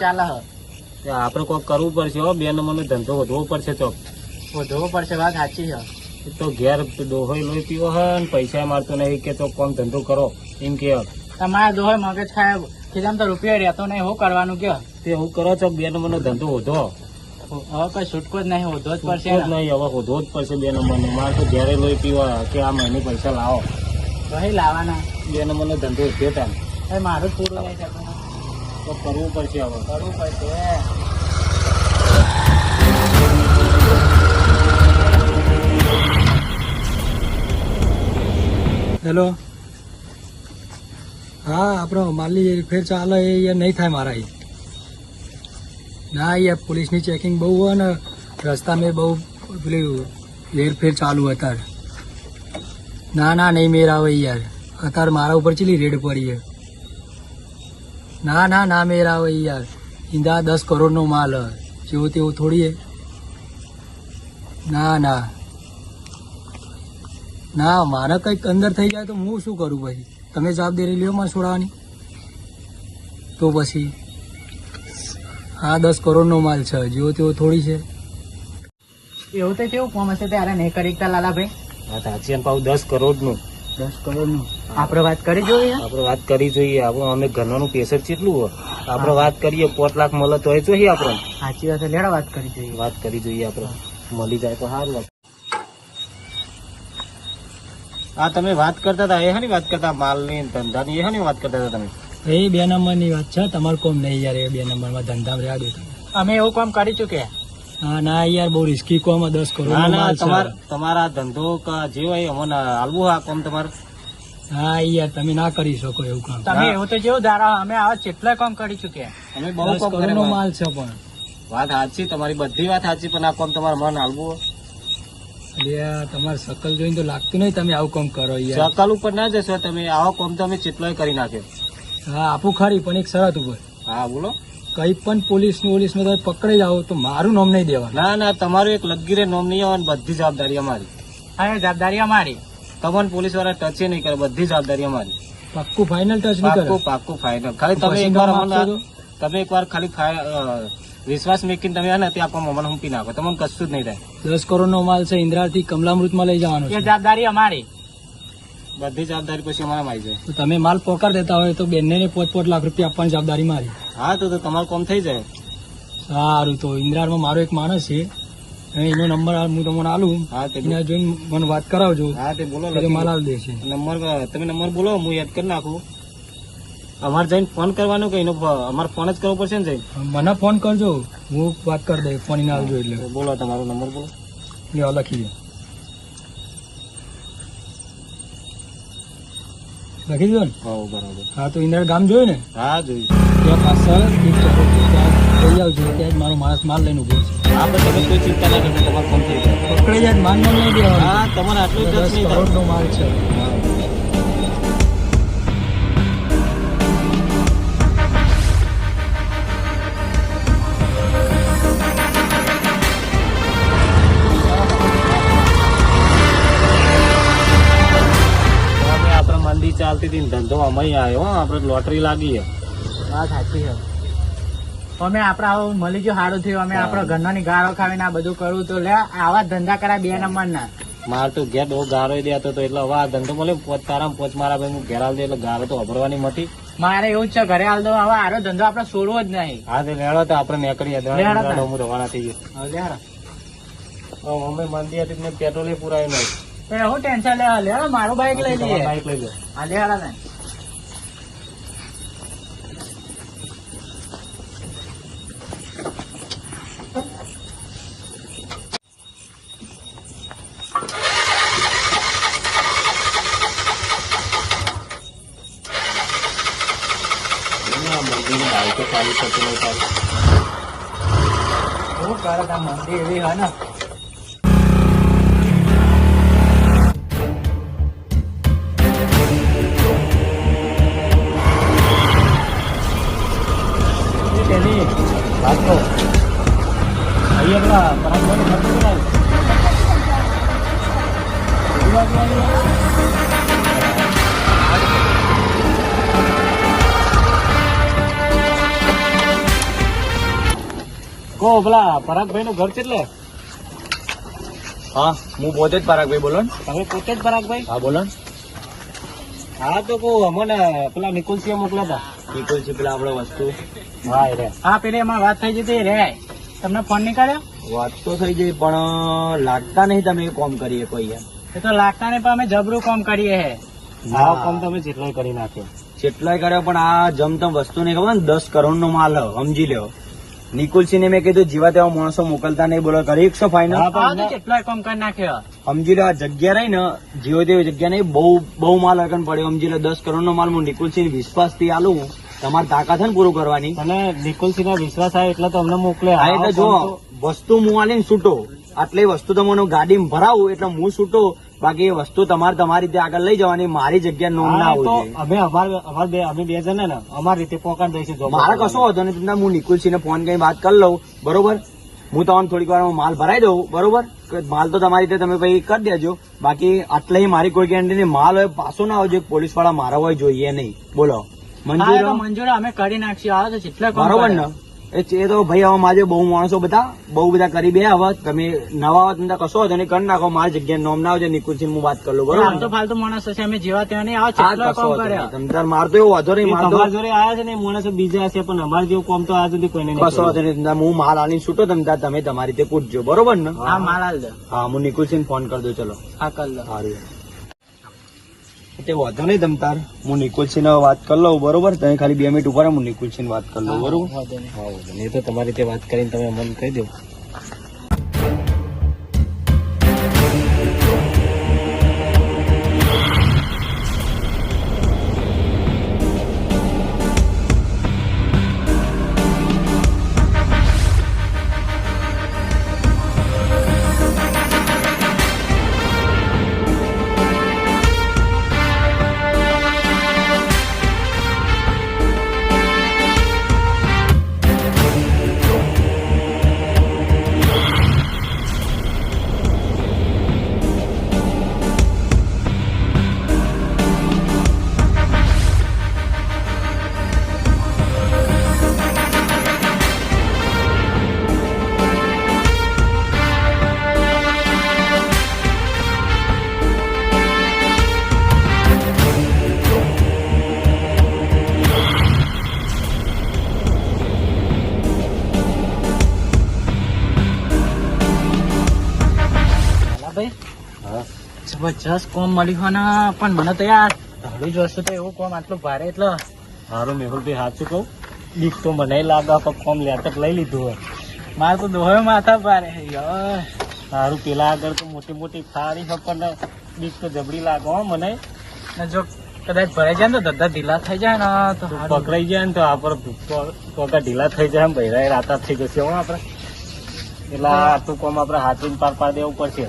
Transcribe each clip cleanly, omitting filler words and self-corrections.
ચાલે હ. આપડે કોક કરવું પડશે હો, 2 નંબરનો ધંધો વધવો પડશે ચોક. વધવો પડશે, વાત સાચી છે. તો ઘેર ડોહોય લોહી પીવો હે ને પૈસા મારતો નહીં કે ચોક કોમ ધંધો કરો એમ કે. તમારા દોહે મગજ ખાય ખીજામ તો રૂપિયા રહેતો નહીં, શું કરવાનું કયો? તે હું કરો ચોક 2 નંબરનો ધંધો વધો. હવે કઈ છૂટકો જ નહીં, વધવો જ પડશે નહીં ને. હવે વધવો જ પડશે 2 નંબરનો. મારે તો ઘેરે લોહી પીવા કે આ મહિને પૈસા લાવો. કઈ લાવવાના? 2 નંબરનો ધંધો વધ્યો તાન કઈ મારું જ પૂરું નહીં થતું. તો કરવું પડશે હવે. કરવું પડશે. હેલો, હા આપણો માલી ફેર ચાલે એ યાર નહીં થાય મારા અહીં. ના યાર પોલીસની ચેકિંગ બહુ હોય ને રસ્તામાં બહુ પેલું હેરફેર ચાલુ અત્યારે. ના નહીં મેર આવે યાર, અત્યારે મારા ઉપર ચેલી રેડ પડી છે. ના મેર આવે યાર, ઈંદા 10 કરોડનો માલ હે, જેવું તેવું થોડી હે. ના મારે કંઈક અંદર થઈ જાય તો હું શું કરું પછી? તમે જવાબદારી લ્યો મને છોડાવવાની. તો પછી હા 10 કરોડનો માલ છે, જેવો તેવો થોડી છે. એવું તો કેવું કોમ હશે ત્યારે નહીં કરી શકતા લાલાભાઈ? હા સાચી અને પાછું 10 કરોડનું. 10 કરોડનું આપણે વાત કરી જોઈએ. આપણે વાત કરી જોઈએ. આપણું અમે ઘરનું પેસર કેટલું હોય આપણે વાત કરીએ. 5 લાખ મળે તો એ જોઈએ આપણે. સાચી વાત, લેડા વાત કરી જોઈએ. વાત કરી જોઈએ આપણે, મળી જાય તો સારું લાગે. હા તમે વાત કરતા હતા એ હાની વાત કરતા, માલની ધંધાની એ હાની વાત કરતા હતા તમે? એ 2 નંબરની વાત છે, તમારે કોમ નહીં યાર. એ 2 નંબરમાં ધંધામાં રહ્યા દો તમે. અમે એવું કામ કરી ચૂક્યા. હા ના યાર બહુ રિસ્કી કોમ 10 કરોડ ના તમારા ધંધો જે હોય અમને હાલવું આ કોમ તમારે. હા યાર તમે ના કરી શકો એવું કામ. તમે એવું તો જેવું ધારા, અમે આવા કેટલા કામ કરી ચૂક્યા. અમે બહુ 10 કોમ કરોડનો કર્યા. માલ છે પણ વાત સાચી તમારી, બધી વાત સાચી, પણ આ કોમ તમારે મન હાલવું હોય. અરે તમારે શકલ જોઈને તો લાગતું નહીં તમે આવું કામ કરો યાર. સકાલ ઉપર ના જશો તમે, આવો કોમ તો અમે ચેટલોય કરી નાખ્યો. હા આપું ખરી, પણ એક શરત ઉપર. હા બોલો. કઈ પણ પોલીસ તમે પકડી જાઓ તો મારું નામ નહીં દેવાનું. ના તમારું એક લગીરે નોમ નહીં આવે, બધી જવાબદારી અમારી. હા જવાબદારી અમારી. તમને પોલીસ વાળા ટચે નહીં કરે, બધી જવાબદારી અમારી. પાક્કું ફાઇનલ ટચ નહીં કરે. પાક્કું ફાઇનલ. ખાલી તમે એકવાર ખાલી વિશ્વાસ મેકીને તમે હે ને ત્યાં આપવા મમ્મી હું પી નાખો, તમને કશું જ નહીં થાય. 10 કરોડનો માલ છે, ઇન્દ્રાથી કમલામૃતમાં લઈ જવાનો એ છે. જવાબદારી અમારી. બધી જવાબદારી પછી અમારા આવી જાય. તો તમે માલ પોકાર દેતા હોય તો બેનને 5-5 લાખ રૂપિયા આપવાની જવાબદારી મારી. હા તો તમારું કામ થઈ જાય. સારું તો ઇન્દ્રામાં મારો એક માણસ છે, એનો નંબર હું તમને આલું. હા તે એને જોઈને મને વાત કરાવજો. હા તે બોલો. એટલે માલ આલી દેશે. તમે નંબર બોલો, હું યાદ કરી નાખું. અમારે જઈને ફોન કરવાનો કે અમારે ફોન જ કરવો પડશે ને જઈને? મને ફોન કરજો, હું વાત કરી દઈ. ફોન એને આવજો એટલે બોલો તમારો નંબર બોલો. લ્યો લખી દો. લખી દો ને? હા બરાબર. હા તો ઇન્દ્રા ગામ જોયું ને? હા જોયું. ત્યાં પાછળ એક ચોક છે, ત્યાં જઈ આવજો. ત્યાં જ મારો માણસ માલ લઈને ઉભો છે. હા પણ તમે કોઈ ચિંતા ના કરશો, તમારું કામ થઈ જાય. પકડી જાય માલ નહીં દેવાનું. હા તમારે આટલું જ 10 નહીં થાય. કરોડનો માલ છે. મંદી ચાલતી હતી, ધંધો અમારી આવ્યો. આપડે લોટરી લાગી. વાત સાચી છે. અમે આપડા આવું મળી ગયું, સારું થયું. અમે આપડા ઘરના ગાળો ખાવીને આ બધું કરવું તો લે આવા ધંધા કરાય 2 નંબર ના. મારે તો ઘેર બહુ ગારો દેતો હતો, એટલે હવે આ ધંધો મળે તારા પોચ મારા ભાઈ ઘેર આલ દે એટલે ગારો તો અભરવાની મટી. મારે એવું જ છે, ઘરે હાલ દો. હવે આરો ધંધો આપડે છોડવો જ નહીં. હા તો લેડો તો આપડે નીકળીએ. હું રવાના થઈ ગયો. અમે મંદી હતી ને પેટ્રોલ પુરાયું નહીં. હું ટેન્શન લે મારું બાઈક લઈ લઈએ. બાઈક લઈ લો. હા લેવાડા ને. મંદિરની બાઈકો ચાલુ થતી નહીં ચાલુ. શું કરે તા મંદિર એવી હોય ને. બાઈકો અહીંયા પેલા પરાગભાઈ નથી કરાયું. કો પેલા પરાગભાઈ નું ઘર કેટલે? હા હું પોતે જ પરાગભાઈ બોલો ને. તમે પોતે જ પરાગભાઈ? હા બોલો ને. હા તો કહું અમને પેલા નિકુલસિંહ મોકલ્યા હતા. નિકુલ છે પેલા આપડે વસ્તુ હા રે હા પેલી એમાં વાત થઈ જતી રે તમને ફોન નહીં કર્યો વાત તો થઈ ગઈ પણ લાગતા નહીં તમે કોમ કરીએ કોઈ યાર. એ તો લાગતા નહીં પણ અમે જબરું કામ કરીએ હે નવો કામ તમે જેટલો કરી નાખ્યો. જેટલાય કર્યો પણ આ જમતમ વસ્તુ નહીં ખબર ને 10 કરોડ નો માલ હે, સમજી લ્યો. નિકુલસિંહ ને મેં કીધું જીવા તેવા માણસો મોકલતા નહીં, બોલો કરી 100 ફાઈનલ. હા, હા તો કેટલાય કામ કરી નાખ્યો સમજી લો આ જગ્યા રહી ને જીવો તેવી જગ્યા નહીં, બહુ માલ અર્કન પડ્યો. સમજી લો 10 કરોડ નો માલ હું નિકુલસિંહ વિશ્વાસ થી આલું, તમારી તાકાત છે ને પૂરું કરવાની. અને નિકુલસિંહ ના વિશ્વાસ આવે એટલે તો અમને મોકલ્યા. હા એટલે જો વસ્તુ હું આલીને છૂટો, આટલી વસ્તુ તમને ગાડીમાં ભરાવું એટલે હું છૂટો, બાકી એ વસ્તુ તમારી રીતે આગળ લઈ જવાની, મારી જગ્યા નોંધ ના હા, તો આવવી જોઈએ. અમે બે જણ ને અમારી રીતે પોકાડ દઈશું job મારે પર. કશો વાંધો નહીં, તમને હું નિકુલસિંહ ને ફોન કરી વાત કરી લઉં, બરોબર. હું તમને થોડીક વાર માલ ભરાઈ દઉં, બરોબર. માલ તો તમારી રીતે તમે પછી કરી દેજો, બાકી આટલે મારી કોઈ ગેરંટી નહીં. માલ હોય પાછો ના આવજો, પોલીસ વાળા મારા હોય જોઈએ નહીં. બોલો હા મંજૂર? તો મંજૂર અમે કરી નાખશું આવે તો જેટલા કામ બરોબર કરે. ને? એ તો ભાઈ હવે મારે બહુ માણસો બહુ બધા કરી બે. હવે તમે નવા આવો તમને કશો વાંધો નહીં, કરી નાખો. મારી જગ્યાએ નોમ ના આવજો, નિકુલસિંહ હું વાત કરી લઉં, બરોબર આમ તો ફાલતુ માણસ છે અમે જેવા તેવા નહીં આવે હા, જેટલા કશો કામ વાંધો કરે નહીં. તમ તાર માર તો એવું વાંધો નહીં, એ માર તો તમારા જોડે આયા છે ને એ માણસો બીજા છે, પણ અમારે જેવું કામ તો આજ સુધી કોઈને નહીં કશો વાંધો નહીં. હું માલ આલીને છૂટો, તમે તમારી રીતે પૂછજો, બરોબર ને? હા માલ હાલ દે હા હું નિકુલસિંહ ફોન કરી દઉં. ચલો હા કર લો સારું. તે વાંધો નહીં તમ તાર, હું નિકુલસિંહ વાત કરી લઉં, બરોબર. તમે ખાલી 2 મિનિટ ઉપર હું નિકુલસિંહ વાત કરી લઉં, બરોબર. વાંધો નહીં. હા, એ તો તમારી રીતે વાત કરીને તમે અમને કહી દો. ભાઈ હા, જબરજસ્ત કોમ મળ્યું હોય ને પણ મને તો યાર ધડું જ વસ્તુ તો એવું કોમ આટલું ભારે એટલે સારું મેહુલભાઈ, સાચું કહું બીક તો મને લાગે, પણ કોમ લેટક લઈ લીધું હોય. મારે તો દોહે માથા ભારે યાર સારું પેલા આગળ તો મોટી મોટી ફારી છે, પણ બીક તો જબરી લાગે હો મને. ને જો કદાચ ભરાઈ જાય ને તો ધંધા ઢીલા થઈ જાય ને તો સારું. પકડાઈ જાય ને તો આપડે પગા ઢીલા થઈ જાય, ભૈરા રાતા થઈ જશે હો આપડે. એટલે આટલું કોમ આપડે હાથીને પાર દેવું પડશે.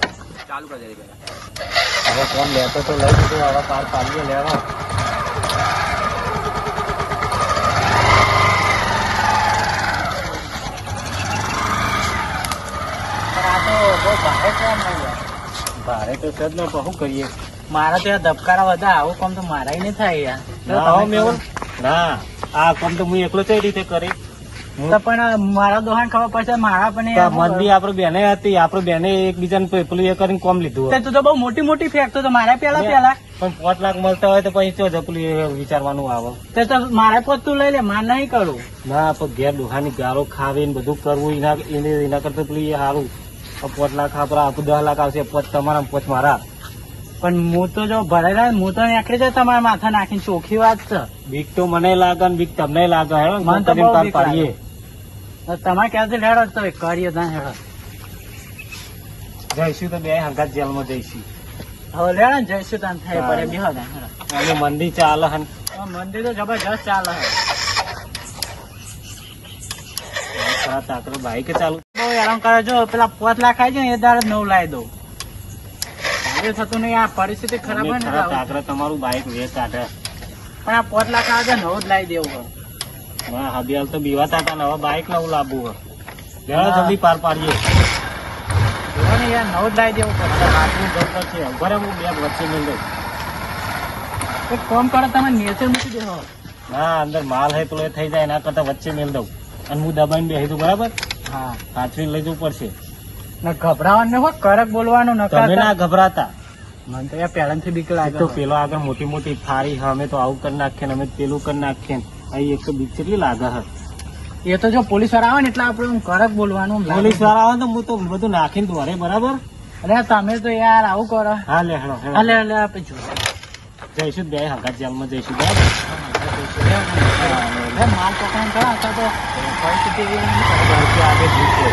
ચાલુ કરી દે. હવે કોમ લેતો તો લઈ લીધું, હવે પાર પાડીએ લેવા. પણ આ તો બહુ ભારે કોમ નહીં યાર. ભારે તો છે જ ને, પણ શું કરીએ. મારા તો યાર ધબકારા બધા આવું કામ તો મારાય નહીં થાય યાર ના હો મેહુલ, ના આ કોમ તો હું એકલો કઈ રીતે કરી. તો પણ મારા દોહાન ખબર પડશે મારા પણ યાર હું મંદી આપડે બેને હતી, આપડે બેને એકબીજાને પેલું એ કરીને કોમ લીધું. તે તું તો બહુ મોટી મોટી ફેંકતો તો મારા પેલા પણ 5 લાખ મળતા હોય તો પછી તો જપલું એ વિચારવાનું આવે. તે તો મારા પોત તું લઈ લે માર નહીં કરું ના પણ ઘેર ડોહાની ગાળો ખાવીને બધું કરવું એના કરતા પેલું એ સારું. 5 લાખ આપડા 10 લાખ આવશે, 5 તમારા 5 મારા. પણ હું તો જો ભરેલા હું તો નીકળી જાય તમારા માથા નાખીને ચોખ્ખી વાત છે બીક તો મને લાગે ને બીક તમને લાગે. હે મને તો બહુ બીક પાડીએ. તમારે ક્યાંથી હેડો તો કરીએ ત્યાં હેડો જઈશું તો બે હંગાત જેલમાં જઈશું. હવે લેડો ને જઈશું ત્યાં થાય પડે બેહો ત્યાં હેડો. અને મંદી ચાલે હન. મંદિર તો જબરજસ્ત ચાલે તાકડો બાઈક ચાલુ. બહુ હેરાન કરે જો પેલા 5 લાખ આવી જાય ને એ દાડે 9 લાવી દઉં એ થતું નહીં આ પરિસ્થિતિ ખરાબ હોય ને એટલે તાકડો તમારું બાઈક વેચ કાઢે. પણ આ 5 લાખ આવે નવું જ લાવી દેવું હોય હા હબિયાલ તો બીવાતા હતા ને હવે બાઈક નવું લાવવું હોય. લેવા જલ્દી પાર પાડીએ. જોવો ને યાર નવું જ લાવી દેવું પડશે હાથનું ઘર પર છે. ઉભા રહો, હું બે વચ્ચે મેળ દઉં. એક કામ કરો તમે નીચે મૂકી દેવો ના અંદર માલ હે પેલો એ થઈ જાય એના કરતા વચ્ચે મેળ દઉં અને હું દબાઈને બેસી દઉં, બરાબર. હા સાચવી લઈ જવું પડશે. ને ગભરાવાનું ને હો, કડક બોલવાનું તમે ના નકાર ગભરાતા. મને તો યાર પહેલાથી બીક તો લાગે પેલો આગળ મોટી મોટી થાળી હા, અમે તો આવું કરી નાખીએ ને અમે પેલું કરી નાખીએ ને. અહીં એક તો બીક કેટલી લાગે છે. એ તો જો પોલીસ વાળા આવે ને એટલે આપણે આમ કડક બોલવાનું લાગે. પોલીસ વાળા આવે તો હું તો બધું નાખીને દોરે બરાબર. અરે તમે તો યાર આવું કરો. હા લે હેડો, હેડો. અલે અલે આપણે જોઈએ. જઈશું બે હંગાત જેલમાં જઈશું બરાબર. માલ પકડાણ કરો અથવા તો પરિસ્થિતિ એવી નહીં કરે. ત્યારથી આગળ જીતશે.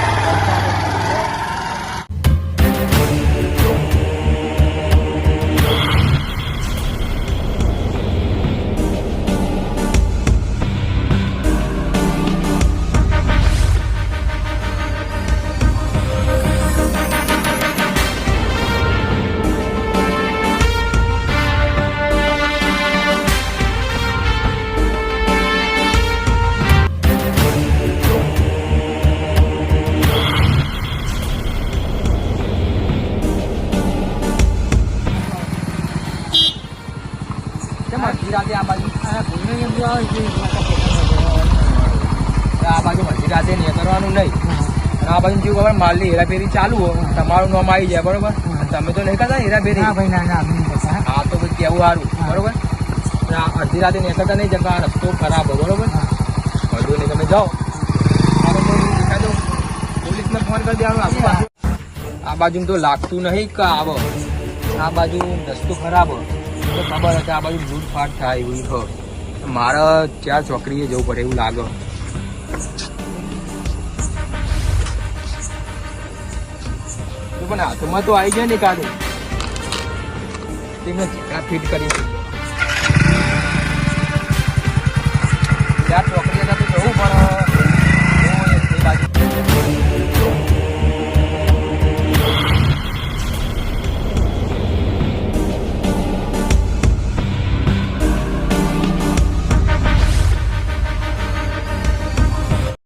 અડધી રાતે આ બાજુ આ ભૂલને કેમ જો આવે છે, આ બાજુ અડધી રાતે નીકળવાનું નહીં. અને આ બાજુ જેવું ખબર માલની હેરાફેરી ચાલુ હોય તમારું નામ આવી જાય બરોબર. અને તમે તો નહીં કરતા હેરાફેરી. ના ભાઈ ના ના અમે નહીં કરતા. હા તો પછી કેવું સારું બરોબર. અને આ અડધી રાતે નીકળતા નહીં જતા, આ રસ્તો ખરાબ હોય બરોબર. વધુ નહીં તમે જાઓ આ બાજુ દેખાય તો પોલીસને ફોન કરી દેવાનું. આ બાજુ તો લાગતું નહીં કે આવો, આ બાજુ રસ્તો ખરાબ હોય તો ખબર હતી આ બાજુ લૂંટફાટ થાય એવું હોય. મારે ચાર ચોકડીએ જવું પડે એવું લાગે. તો પણ હાથમાં તો આવી જાય ને કાઢું તેમને ચેકડા ફિટ કરી ચાર ચોકડીએ તો જવું પણ